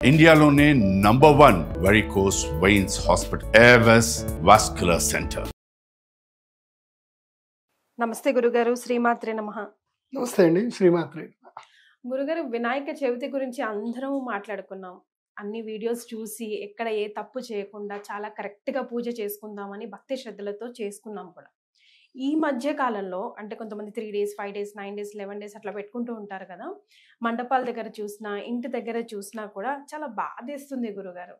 ఇండియాలోనే #1 varicose veins hospital Avis vascular centre. నమస్తే గురుగారు, శ్రీమాత్రే నమః. నమస్తే అండి, శ్రీమాత్రే. గురుగారు, వినాయక చవితి గురించి అందరం మాట్లాడుకున్నాం. అన్ని వీడియోస్ చూసి ఎక్కడ ఏ తప్పు చేయకుండా చాలా కరెక్ట్గా పూజ చేసుకుందామని భక్తి శ్రద్ధలతో చేసుకున్నాం కూడా. ఈ మధ్య కాలంలో అంటే కొంతమంది 3 days, 5 days, 9 days, 11 days అట్లా పెట్టుకుంటూ ఉంటారు కదా. మండపాల దగ్గర చూసినా, ఇంటి దగ్గర చూసినా కూడా చాలా బాధేస్తుంది గురుగారు.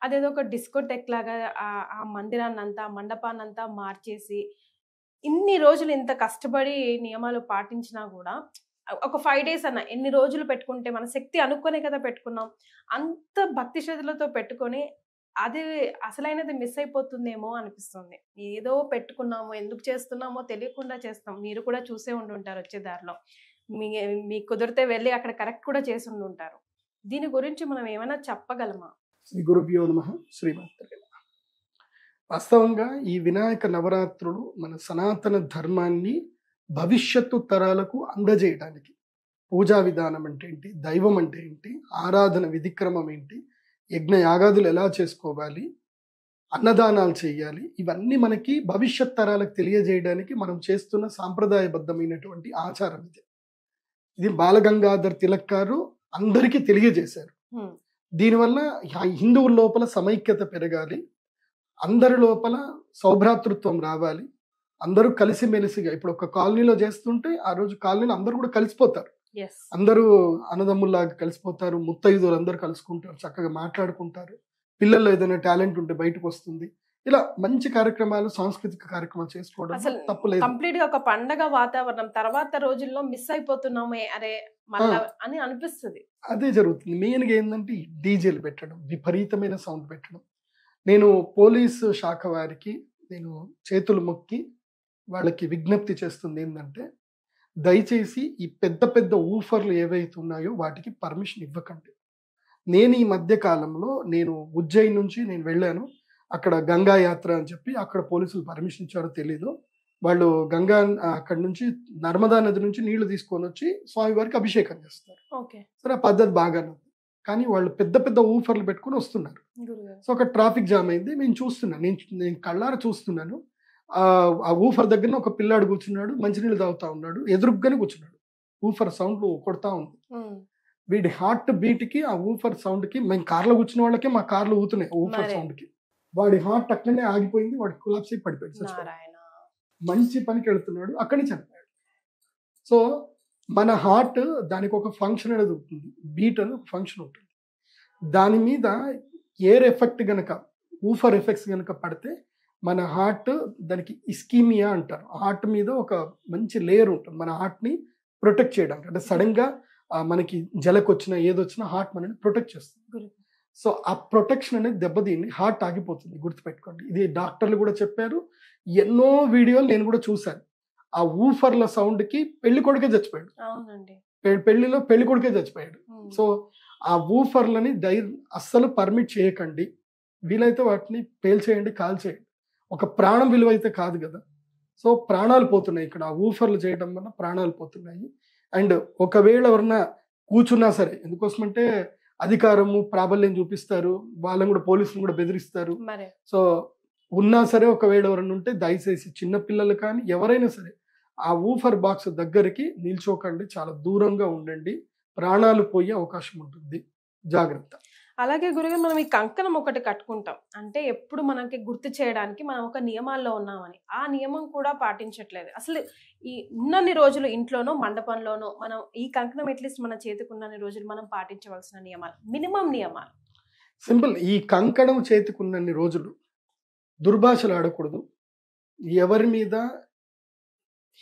అదేదో ఒక డిస్కోటెక్ లాగా ఆ మందిరాన్నంతా, మండపాన్నంతా మార్చేసి ఇన్ని రోజులు ఇంత కష్టపడి నియమాలు పాటించినా కూడా ఒక 5 days అన్న ఎన్ని రోజులు పెట్టుకుంటే మన శక్తి అనుకునే కదా పెట్టుకున్నాం. అంత భక్తి శ్రద్ధలతో పెట్టుకొని అది అసలైనది మిస్ అయిపోతుందేమో అనిపిస్తుంది. ఏదో పెట్టుకున్నామో, ఎందుకు చేస్తున్నామో తెలియకుండా చేస్తాం. మీరు కూడా చూసే ఉండుంటారు వచ్చే దారిలో. మీకు కుదిరితే వెళ్ళి అక్కడ కరెక్ట్ కూడా చేసి ఉండుంటారు. దీని గురించి మనం ఏమైనా చెప్పగలమా? శ్రీ గురుభ్యో నమః, శ్రీమాత్రే. వాస్తవంగా ఈ వినాయక నవరాత్రులు మన సనాతన ధర్మాన్ని భవిష్యత్తు తరాలకు అందజేయడానికి పూజా విధానం అంటే ఏంటి, దైవం అంటే ఏంటి, ఆరాధన విధిక్రమం ఏంటి, యజ్ఞ యాగాదులు ఎలా చేసుకోవాలి, అన్నదానాలు చేయాలి, ఇవన్నీ మనకి భవిష్యత్ తరాలకు తెలియజేయడానికి మనం చేస్తున్న సాంప్రదాయబద్ధమైనటువంటి ఆచారం ఇది. ఇది బాలగంగాధర్ తిలక్ గారు అందరికీ తెలియజేశారు. దీనివల్ల హిందువుల లోపల సమైక్యత పెరగాలి, అందరి లోపల సౌభ్రాతృత్వం రావాలి, అందరూ కలిసిమెలిసిగా. ఇప్పుడు ఒక కాలనీలో చేస్తుంటే ఆ రోజు కాలనీలో అందరూ కూడా కలిసిపోతారు, అందరూ అన్నదమ్ముల్లాగా కలిసిపోతారు, ముత్తైదువులు అందరూ కలుసుకుంటారు, చక్కగా మాట్లాడుకుంటారు, పిల్లల్లో ఏదైనా టాలెంట్ ఉంటే బయటకు వస్తుంది. ఇలా మంచి కార్యక్రమాలు, సాంస్కృతిక కార్యక్రమాలు చేసుకోవడం తప్పులేదు. కంప్లీట్ గా ఒక పండగ వాతావరణం తర్వాత రోజుల్లో మిస్ అయిపోతున్నామే అరే మళ్ళా అని అనిపిస్తుంది. అదే జరుగుతుంది. మెయిన్ గా ఏంటంటే డీజేలు పెట్టడం, విపరీతమైన సౌండ్ పెట్టడం. నేను పోలీసు శాఖ వారికి నేను చేతులు మొక్కి వాళ్ళకి విజ్ఞప్తి చేస్తుంది ఏంటంటే, దయచేసి ఈ పెద్ద పెద్ద ఊఫర్లు ఏవైతే ఉన్నాయో వాటికి పర్మిషన్ ఇవ్వకండి. నేను ఈ మధ్య కాలంలో నేను ఉజ్జయిన్ నుంచి నేను వెళ్ళాను. అక్కడ గంగా యాత్ర అని చెప్పి అక్కడ పోలీసులు పర్మిషన్ ఇచ్చారో తెలీదు. వాళ్ళు గంగా అక్కడ నుంచి నర్మదా నది నుంచి నీళ్లు తీసుకొని వచ్చి స్వామివారికి అభిషేకం చేస్తారు. సరే, ఆ పద్ధతి బాగానే ఉంది. కానీ వాళ్ళు పెద్ద పెద్ద ఊఫర్లు పెట్టుకుని వస్తున్నారు. సో ఒక ట్రాఫిక్ జామ్ అయింది. నేను చూస్తున్నాను, నేను కళ్ళారా చూస్తున్నాను. ఆ ఊఫర్ దగ్గర ఒక పిల్లాడు కూర్చున్నాడు, మంచినీళ్ళు తాగుతా ఉన్నాడు, ఎదురుగ్గానే కూర్చున్నాడు. ఊఫర్ సౌండ్ కొడతా ఉంది. వీడి హార్ట్ బీట్ కి ఆ ఊఫర్ సౌండ్ కి, మేము కార్లో కూర్చున్న వాళ్ళకి మా కార్లు ఊతున్నాయి ఊఫర్ సౌండ్ కి. వాడి హార్ట్ అట్లనే ఆగిపోయింది, వాడి కొలాప్స్ అయి పడిపోయింది. మంచి పనికి వెళ్తున్నాడు, అక్కడి నుంచి చనిపోయాడు. సో మన హార్ట్ దానికి ఒక ఫంక్షన్ అనేది ఉంటుంది, బీట్ అని ఒక ఫంక్షన్ ఉంటుంది. దాని మీద ఎయిర్ ఎఫెక్ట్ గనక, ఊఫర్ ఎఫెక్ట్స్ గనక పడితే మన హార్ట్, దానికి ఇస్కీమియా అంటారు, హార్ట్ మీద ఒక మంచి లేయర్ ఉంటుంది మన హార్ట్ని ప్రొటెక్ట్ చేయడానికి. అంటే సడన్గా మనకి జలకు వచ్చినా ఏదొచ్చినా హార్ట్ మనని ప్రొటెక్ట్ చేస్తుంది. సో ఆ ప్రొటెక్షన్ అనేది దెబ్బతిని హార్ట్ ఆగిపోతుంది, గుర్తుపెట్టుకోండి. ఇది డాక్టర్లు కూడా చెప్పారు, ఎన్నో వీడియోలు నేను కూడా చూశాను. ఆ ఊఫర్ల సౌండ్ కి పెళ్లి కొడుకే చచ్చిపోయాడు. పెళ్లిలో పెళ్లి కొడుకే చచ్చిపోయాడు. సో ఆ ఊఫర్లని అస్సలు పర్మిట్ చేయకండి. వీలైతే వాటిని పేల్చేయండి, కాల్చేయండి. ఒక ప్రాణం విలువ అయితే కాదు కదా. సో ప్రాణాలు పోతున్నాయి ఇక్కడ, ఆ ఊఫర్లు చేయడం వల్ల ప్రాణాలు పోతున్నాయి. అండ్ ఒకవేళ ఎవరన్నా కూర్చున్నా సరే, ఎందుకోసమంటే అధికారము ప్రాబల్యం చూపిస్తారు, వాళ్ళని కూడా పోలీసులు కూడా బెదిరిస్తారు. సో ఉన్నా సరే ఒకవేళ ఎవరైనా ఉంటే దయచేసి చిన్నపిల్లలు కానీ ఎవరైనా సరే ఆ ఊఫర్ బాక్స్ దగ్గరికి నిల్చోకండి, చాలా దూరంగా ఉండండి, ప్రాణాలు పోయే అవకాశం ఉంటుంది, జాగ్రత్త. అలాగే గురుగారు, మనం ఈ కంకణం ఒకటి కట్టుకుంటాం అంటే ఎప్పుడు మనకి గుర్తు చేయడానికి మనం ఒక నియమాల్లో ఉన్నామని. ఆ నియమం కూడా పాటించట్లేదు. అసలు ఈ ఉన్నన్ని రోజులు ఇంట్లోనో మండపంలోనో మనం ఈ కంకణం అట్లీస్ట్ మన చేతికి ఉన్నన్ని రోజులు మనం పాటించవలసిన నియమాలు, మినిమం నియమాలు సింపుల్. ఈ కంకణం చేతికున్నన్ని రోజులు దుర్భాషలు ఆడకూడదు, ఎవరి మీద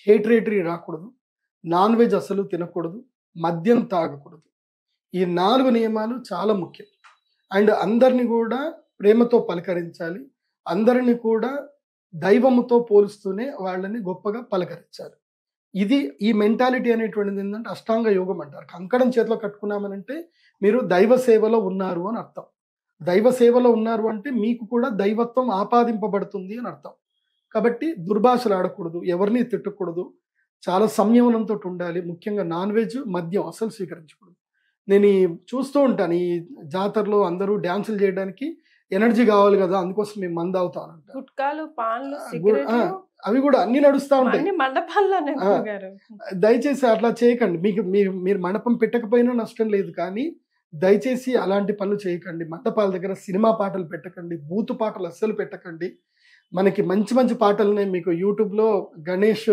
హేట్రేటరీ రాకూడదు, నాన్ వెజ్ అసలు తినకూడదు, మద్యం తాగకూడదు. ఈ 4 నియమాలు చాలా ముఖ్యం. అండ్ అందరిని కూడా ప్రేమతో పలకరించాలి, అందరిని కూడా దైవముతో పోలుస్తూనే వాళ్ళని గొప్పగా పలకరించాలి. ఇది ఈ మెంటాలిటీ అనేటువంటిది ఏంటంటే అష్టాంగ యోగం అంటారు. కంకణం చేతిలో కట్టుకున్నామనంటే మీరు దైవ సేవలో ఉన్నారు అని అర్థం. దైవ సేవలో ఉన్నారు అంటే మీకు కూడా దైవత్వం ఆపాదింపబడుతుంది అని అర్థం. కాబట్టి దుర్భాషలు ఆడకూడదు, ఎవరిని తిట్టకూడదు, చాలా సంయమనంతో ఉండాలి. ముఖ్యంగా నాన్ వెజ్, మద్యం అసలు స్వీకరించకూడదు. నేను చూస్తూ ఉంటాను ఈ జాతరలో అందరూ డ్యాన్సులు చేయడానికి ఎనర్జీ కావాలి కదా, అందుకోసం మేము మందు అవుతానంట. గుట్కాలు, పాన్లు, సిగరెట్లు అవి కూడా అన్ని నడుస్తూ ఉంటాయి అన్ని మండపాల్లోనే గారు. దయచేసి అట్లా చేయకండి. మీకు మీరు మండపం పెట్టకపోయినా నష్టం లేదు, కానీ దయచేసి అలాంటి పనులు చేయకండి. మండపాల దగ్గర సినిమా పాటలు పెట్టకండి, బూతు పాటలు అస్సలు పెట్టకండి. మనకి మంచి మంచి పాటలు ఉన్నాయి. మీకు యూట్యూబ్లో గణేష్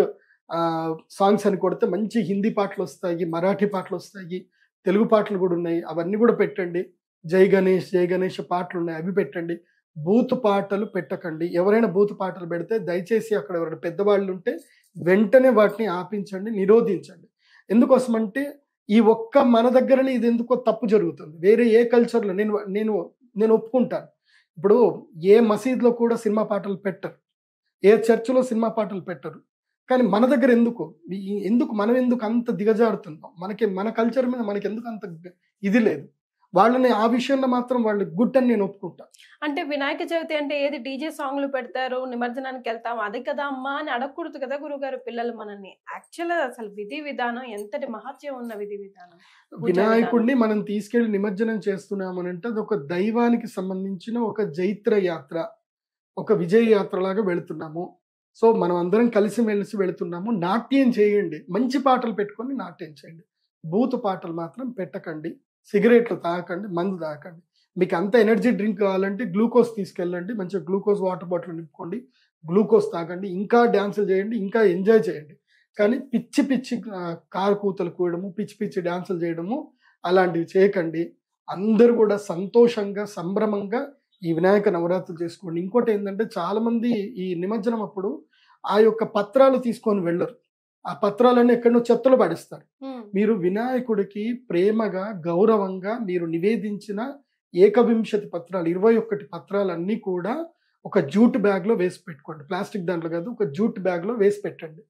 సాంగ్స్ అని కొడితే మంచి హిందీ పాటలు వస్తాయి, మరాఠీ పాటలు వస్తాయి, తెలుగు పాటలు కూడా ఉన్నాయి. అవన్నీ కూడా పెట్టండి. జై గణేష్ జై గణేష్ పాటలు ఉన్నాయి, అవి పెట్టండి. బూత్ పాటలు పెట్టకండి. ఎవరైనా బూత్ పాటలు పెడితే దయచేసి అక్కడ ఎవరైనా పెద్దవాళ్ళు ఉంటే వెంటనే వాటిని ఆపించండి, నిరోధించండి. ఎందుకోసమంటే ఈ ఒక్క మన దగ్గరనే ఇది ఎందుకో తప్పు జరుగుతుంది. వేరే ఏ కల్చర్లో నేను ఒప్పుకుంటాను. ఇప్పుడు ఏ మసీద్లో కూడా సినిమా పాటలు పెట్టరు, ఏ చర్చిలో సినిమా పాటలు పెట్టరు. కానీ మన దగ్గర ఎందుకు మనం ఎందుకు అంత దిగజారుతున్నాం? మన కల్చర్ మీద మనకి ఎందుకు అంత ఇది లేదు? వాళ్ళని ఆ విషయంలో మాత్రం వాళ్ళు గుడ్ అని నేను ఒప్పుకుంటా. అంటే వినాయక చవితి అంటే ఏది డీజే సాంగ్లు పెడతారు, నిమజ్జనానికి వెళ్తాం, అది కదా అమ్మా అని అడగకూడదు కదా గురుగారు పిల్లలు మనల్ని. యాక్చువల్ అసలు విధి విధానం ఎంతటి మహత్యం ఉన్న విధి విధానం. వినాయకుడిని మనం తీసుకెళ్లి నిమజ్జనం చేస్తున్నామనంటే అది ఒక దైవానికి సంబంధించిన ఒక జైత్ర యాత్ర, ఒక విజయ యాత్ర లాగా వెళుతున్నాము. సో మనం అందరం కలిసిమెలిసి వెళుతున్నాము. నాట్యం చేయండి, మంచి పాటలు పెట్టుకొని నాట్యం చేయండి. బూతు పాటలు మాత్రం పెట్టకండి. సిగరెట్లు తాగకండి, మందు తాగకండి. మీకు అంత ఎనర్జీ డ్రింక్ కావాలంటే గ్లూకోజ్ తీసుకెళ్ళండి, మంచిగా గ్లూకోజ్ వాటర్ బాటిల్ నింపుకోండి, గ్లూకోజ్ తాగండి, ఇంకా డ్యాన్సులు చేయండి, ఇంకా ఎంజాయ్ చేయండి. కానీ పిచ్చి పిచ్చి కారు కూతలు కూయడము, పిచ్చి పిచ్చి డ్యాన్సులు చేయడము అలాంటివి చేయకండి. అందరూ కూడా సంతోషంగా సంభ్రమంగా ఈ వినాయక నవరాత్రులు చేసుకోండి. ఇంకోటి ఏంటంటే చాలా మంది ఈ నిమజ్జనం అప్పుడు ఆ యొక్క పత్రాలు తీసుకొని వెళ్ళరు. ఆ పత్రాలన్నీ ఎక్కడో చెత్తలో పడిస్తారు. మీరు వినాయకుడికి ప్రేమగా గౌరవంగా మీరు నివేదించిన 21 పత్రాలు 21 పత్రాలన్నీ కూడా ఒక జూట్ బ్యాగ్లో వేసి పెట్టుకోండి. ప్లాస్టిక్ దాంట్లో కాదు, ఒక జూట్ బ్యాగ్లో వేసి పెట్టండి.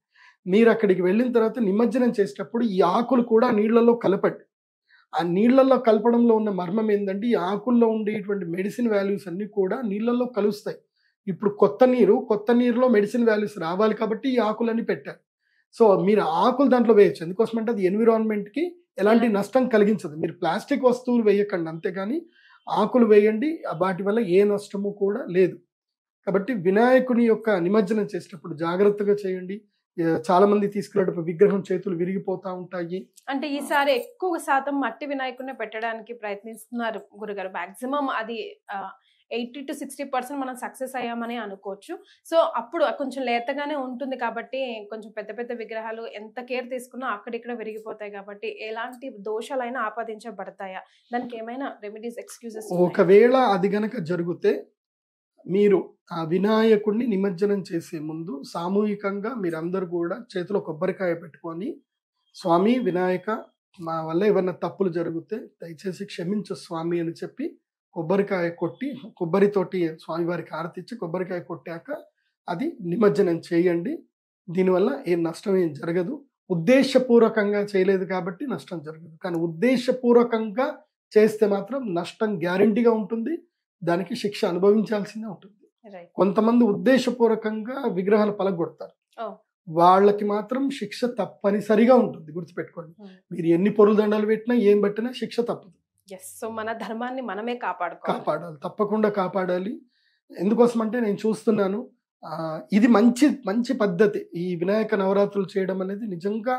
మీరు అక్కడికి వెళ్ళిన తర్వాత నిమజ్జనం చేసేటప్పుడు ఈ ఆకులు కూడా నీళ్లలో కలపండి. ఆ నీళ్లలో కలపడంలో ఉన్న మర్మం ఏంటంటే ఈ ఆకుల్లో ఉండేటువంటి మెడిసిన్ వాల్యూస్ అన్నీ కూడా నీళ్లలో కలుస్తాయి. ఇప్పుడు కొత్త నీరులో మెడిసిన్ వాల్యూస్ రావాలి కాబట్టి ఈ ఆకులన్నీ పెట్టారు. సో మీరు ఆకులు దాంట్లో వేయచ్చు. ఎందుకోసమంటే అది ఎన్విరాన్మెంట్కి ఎలాంటి నష్టం కలిగించదు. మీరు ప్లాస్టిక్ వస్తువులు వేయకండి, అంతేగాని ఆకులు వేయండి. వాటి వల్ల ఏ నష్టము కూడా లేదు. కాబట్టి వినాయకుని యొక్క నిమజ్జనం చేసేటప్పుడు జాగ్రత్తగా చేయండి. చాలా మంది తీసుకెళ్ళేటప్పుడు విగ్రహం చేతులు విరిగిపోతా ఉంటాయి. అంటే ఈసారి ఎక్కువ శాతం మట్టి వినాయకుడిని పెట్టడానికి ప్రయత్నిస్తున్నారు గురుగారు. మాక్సిమం అది 80 to 60% మనం సక్సెస్ అయ్యామని అనుకోవచ్చు. సో అప్పుడు కొంచెం లేతగానే ఉంటుంది కాబట్టి కొంచెం పెద్ద పెద్ద విగ్రహాలు ఎంత కేర్ తీసుకున్నా అక్కడిక్కడ విరిగిపోతాయి కాబట్టి ఎలాంటి దోషాలైనా ఆపాదించబడతాయా? దానికి ఏమైనా రెమెడీస్, ఎక్స్క్యూజెస్? ఒకవేళ అది గనక జరిగితే మీరు ఆ వినాయకుడిని నిమజ్జనం చేసే ముందు సామూహికంగా మీరందరూ కూడా చేతిలో కొబ్బరికాయ పెట్టుకొని, స్వామి వినాయక, మా వల్ల ఏమన్నా తప్పులు జరిగితే దయచేసి క్షమించు స్వామి అని చెప్పి కొబ్బరికాయ కొట్టి, కొబ్బరితోటి స్వామివారికి హారతి ఇచ్చి కొబ్బరికాయ కొట్టాక అది నిమజ్జనం చేయండి. దీనివల్ల ఏం నష్టం ఏం జరగదు. ఉద్దేశపూర్వకంగా చేయలేదు కాబట్టి నష్టం జరగదు. కానీ ఉద్దేశపూర్వకంగా చేస్తే మాత్రం నష్టం గ్యారంటీగా ఉంటుంది. దానికి శిక్ష అనుభవించాల్సిందే ఉంటుంది. కొంతమంది ఉద్దేశపూర్వకంగా విగ్రహాలు పలగొడతారు, వాళ్ళకి మాత్రం శిక్ష తప్పనిసరిగా ఉంటుంది. గుర్తుపెట్టుకోండి, మీరు ఎన్ని పొరుల దండాలు పెట్టినా ఏం పెట్టినా శిక్ష తప్పదు. సో మన ధర్మాన్ని మనమే కాపాడాలి, తప్పకుండా కాపాడాలి. ఎందుకోసం అంటే నేను చూస్తున్నాను ఇది మంచి పద్ధతి. ఈ వినాయక నవరాత్రులు చేయడం అనేది నిజంగా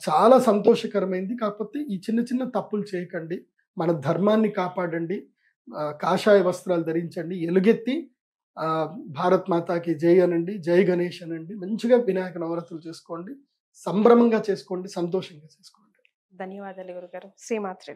చాలా సంతోషకరమైంది. కాకపోతే ఈ చిన్న చిన్న తప్పులు చేయకండి, మన ధర్మాన్ని కాపాడండి. కాషాయ వస్త్రాలు ధరించండి, ఎలుగెత్తి భారత్ మాతాకి జై అనండి, జై గణేష్ అనండి. మంచిగా వినాయక నవరాత్రులు చేసుకోండి, సంభ్రమంగా చేసుకోండి, సంతోషంగా చేసుకోండి. ధన్యవాదాలు గురుగారు. శ్రీమాత్రే.